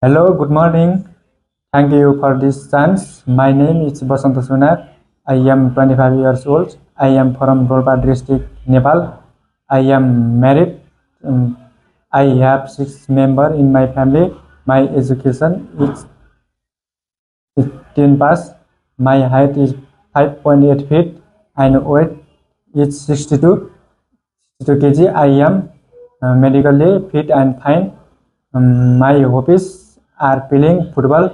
Hello, good morning. Thank you for this chance. My name is Basant Sunar. I am 25 years old. I am from Rolpa district, Nepal. I am married. Um, I have 6 members in my family. My education is 10 pass. My height is 5.8 feet and weight is 62 kg. I am medically fit and fine. My hobbies are playing football,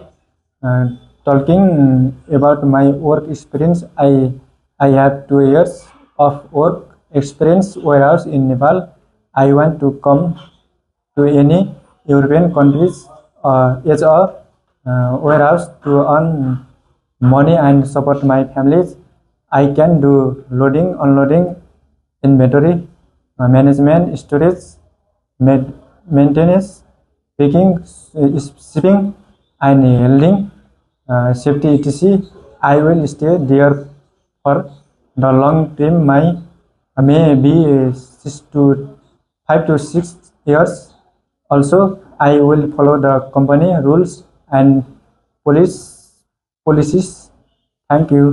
uh, talking about my work experience. I have 2 years of work experience warehouse in Nepal. I want to come to any European countries as a warehouse to earn money and support my families. I can do loading, unloading, inventory management, storage, maintenance, picking, shipping, and handling, safety etc. I will stay there for the long term. My maybe 5 to 6 years. Also, I will follow the company rules and police policies. Thank you.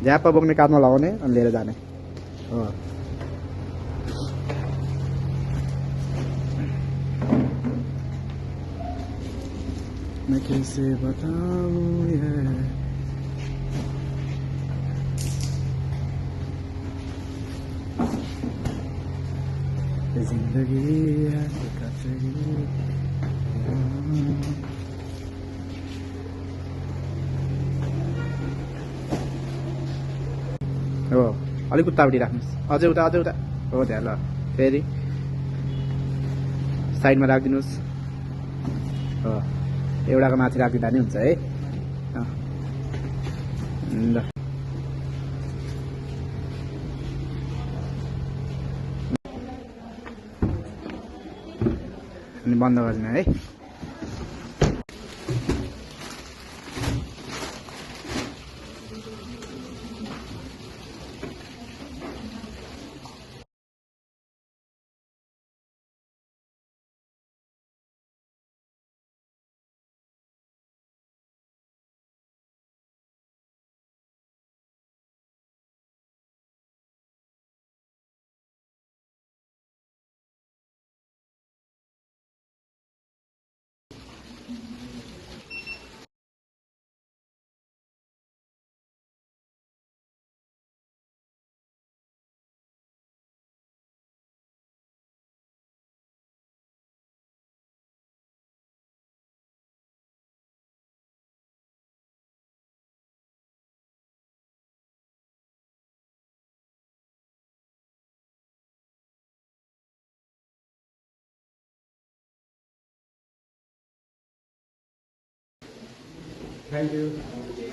झ्याप्पा बोक्ने काममा लगाउने अनि लिएर जाने हो। मैं कैसे बताऊं ये जिंदगी है हो। अलिक उतापट्टि राख्नुहोस्, अझै उता हो त्यहाँ। ल फेरि साइडमा राखिदिनुहोस्। हो, एउटाको माथि राखिदिँदा नि हुन्छ है। ल अनि बन्द गरिदिनु है। Thank you.